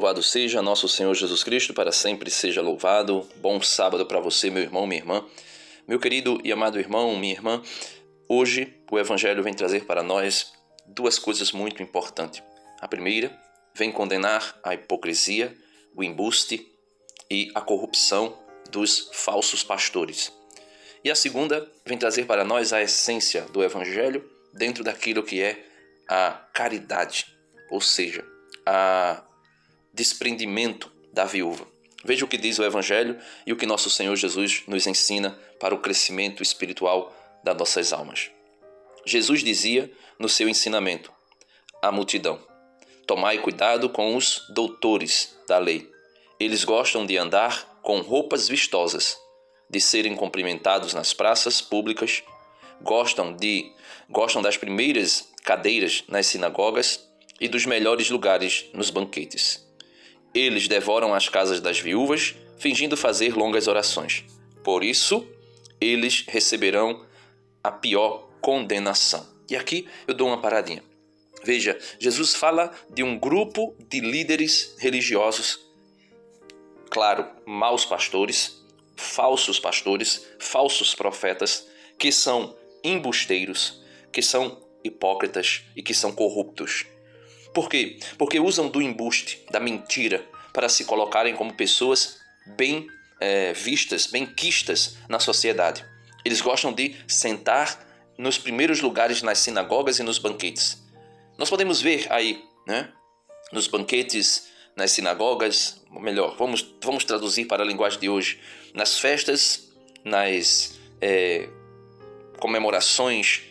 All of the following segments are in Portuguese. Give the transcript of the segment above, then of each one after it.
Louvado seja nosso Senhor Jesus Cristo, para sempre seja louvado. Bom sábado para você, meu irmão, minha irmã. Meu querido e amado irmão, minha irmã, hoje o Evangelho vem trazer para nós duas coisas muito importantes. A primeira, vem condenar a hipocrisia, o embuste e a corrupção dos falsos pastores. E a segunda, vem trazer para nós a essência do Evangelho dentro daquilo que é a caridade, ou seja, a desprendimento da viúva. Veja o que diz o Evangelho e o que nosso Senhor Jesus nos ensina para o crescimento espiritual das nossas almas. Jesus dizia no seu ensinamento à multidão: tomai cuidado com os doutores da lei. Eles gostam de andar com roupas vistosas, de serem cumprimentados nas praças públicas, gostam das primeiras cadeiras nas sinagogas e dos melhores lugares nos banquetes. Eles devoram as casas das viúvas, fingindo fazer longas orações. Por isso, eles receberão a pior condenação. E aqui eu dou uma paradinha. Veja, Jesus fala de um grupo de líderes religiosos, claro, maus pastores, falsos profetas, que são embusteiros, que são hipócritas e que são corruptos. Por quê? Porque usam do embuste, da mentira, para se colocarem como pessoas bem vistas, bem quistas na sociedade. Eles gostam de sentar nos primeiros lugares nas sinagogas e nos banquetes. Nós podemos ver aí, nos banquetes, nas sinagogas, melhor, vamos traduzir para a linguagem de hoje, nas festas, nas comemorações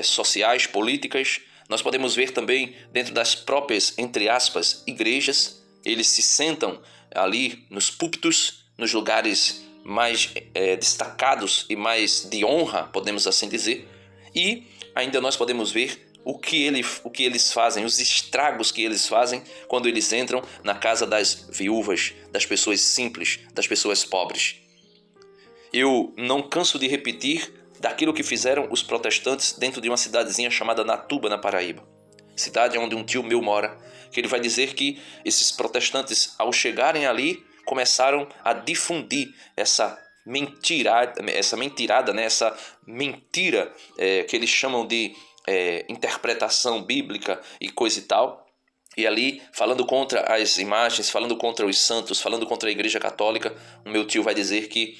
sociais, políticas. Nós podemos ver também dentro das próprias, entre aspas, igrejas. Eles se sentam ali nos púlpitos, nos lugares mais destacados e mais de honra, podemos assim dizer. E ainda nós podemos ver o que eles fazem, os estragos que eles fazem quando eles entram na casa das viúvas, das pessoas simples, das pessoas pobres. Eu não canso de repetir daquilo que fizeram os protestantes dentro de uma cidadezinha chamada Natuba, na Paraíba. Cidade onde um tio meu mora, que ele vai dizer que esses protestantes, ao chegarem ali, começaram a difundir essa mentira, que eles chamam de interpretação bíblica e coisa e tal. E ali, falando contra as imagens, falando contra os santos, falando contra a Igreja Católica, o meu tio vai dizer que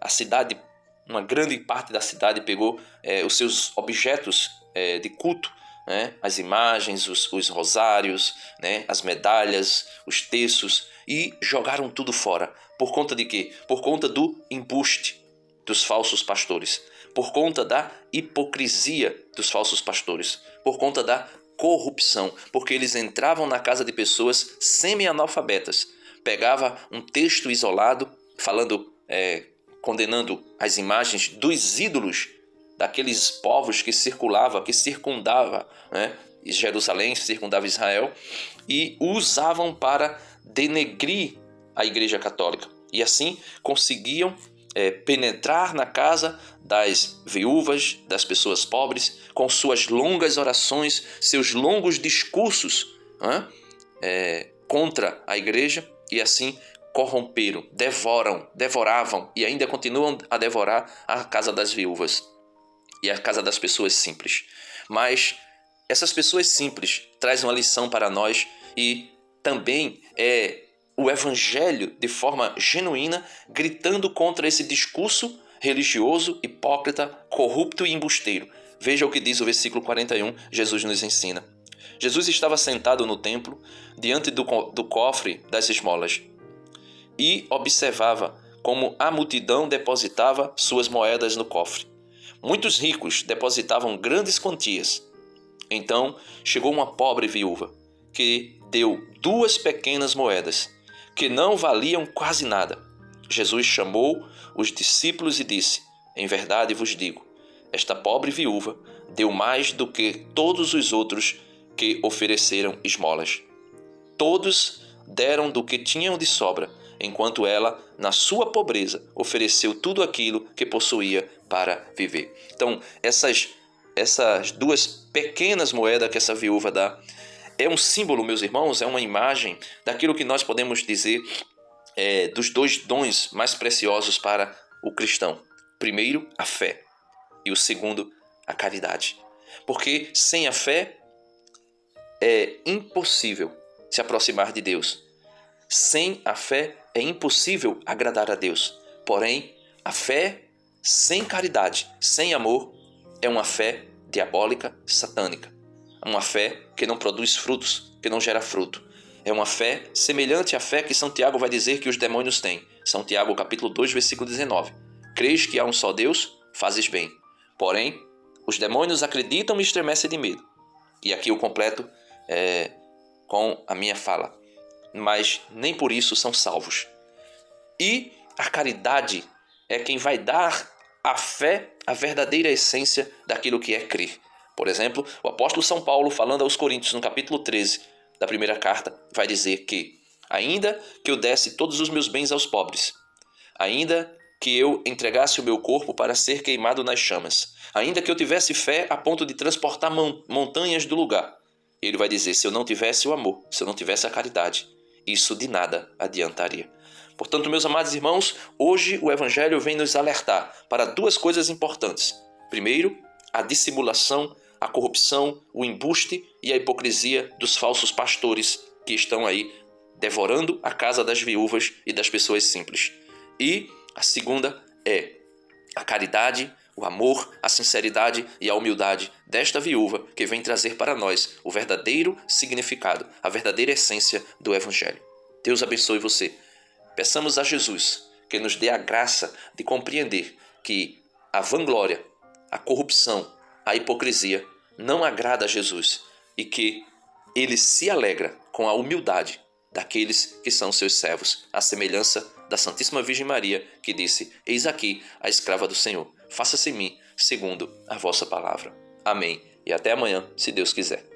a cidade, uma grande parte da cidade pegou os seus objetos de culto, as imagens, os rosários, as medalhas, os terços, e jogaram tudo fora. Por conta de quê? Por conta do embuste dos falsos pastores, por conta da hipocrisia dos falsos pastores, por conta da corrupção, porque eles entravam na casa de pessoas semi-analfabetas, pegava um texto isolado, falando, condenando as imagens dos ídolos daqueles povos que circundava Jerusalém, circundava Israel, e usavam para denegrir a Igreja Católica. E assim conseguiam penetrar na casa das viúvas, das pessoas pobres, com suas longas orações, seus longos discursos contra a igreja, e assim corromperam, devoravam e ainda continuam a devorar a casa das viúvas e a casa das pessoas simples. Mas essas pessoas simples trazem uma lição para nós, e também o Evangelho de forma genuína, gritando contra esse discurso religioso, hipócrita, corrupto e embusteiro. Veja o que diz o versículo 41, Jesus nos ensina. Jesus estava sentado no templo, diante do cofre das esmolas, e observava como a multidão depositava suas moedas no cofre. Muitos ricos depositavam grandes quantias. Então chegou uma pobre viúva, que deu 2 pequenas moedas, que não valiam quase nada. Jesus chamou os discípulos e disse: em verdade vos digo, esta pobre viúva deu mais do que todos os outros que ofereceram esmolas. Todos deram do que tinham de sobra, enquanto ela, na sua pobreza, ofereceu tudo aquilo que possuía para viver. Então, essas 2 pequenas moedas que essa viúva dá, é um símbolo, meus irmãos, é uma imagem daquilo que nós podemos dizer dos dois dons mais preciosos para o cristão. Primeiro, a fé, e o segundo, a caridade. Porque sem a fé é impossível se aproximar de Deus. Sem a fé é impossível agradar a Deus. Porém, a fé sem caridade, sem amor, é uma fé diabólica, satânica. Uma fé que não produz frutos, que não gera fruto. É uma fé semelhante à fé que São Tiago vai dizer que os demônios têm. São Tiago, capítulo 2, versículo 19. Crês que há um só Deus? Fazes bem. Porém, os demônios acreditam e estremecem de medo. E aqui eu completo com a minha fala. Mas nem por isso são salvos. E a caridade é quem vai dar à fé a verdadeira essência daquilo que é crer. Por exemplo, o apóstolo São Paulo, falando aos Coríntios, no capítulo 13 da primeira carta, vai dizer que ainda que eu desse todos os meus bens aos pobres, ainda que eu entregasse o meu corpo para ser queimado nas chamas, ainda que eu tivesse fé a ponto de transportar montanhas do lugar, ele vai dizer, se eu não tivesse o amor, se eu não tivesse a caridade, isso de nada adiantaria. Portanto, meus amados irmãos, hoje o Evangelho vem nos alertar para duas coisas importantes. Primeiro, a dissimulação, a corrupção, o embuste e a hipocrisia dos falsos pastores que estão aí devorando a casa das viúvas e das pessoas simples. E a segunda é a caridade, o amor, a sinceridade e a humildade desta viúva que vem trazer para nós o verdadeiro significado, a verdadeira essência do Evangelho. Deus abençoe você. Peçamos a Jesus que nos dê a graça de compreender que a vanglória, a corrupção, a hipocrisia não agrada a Jesus e que ele se alegra com a humildade daqueles que são seus servos, à semelhança da Santíssima Virgem Maria, que disse, eis aqui a escrava do Senhor, faça-se em mim segundo a vossa palavra. Amém. E até amanhã, se Deus quiser.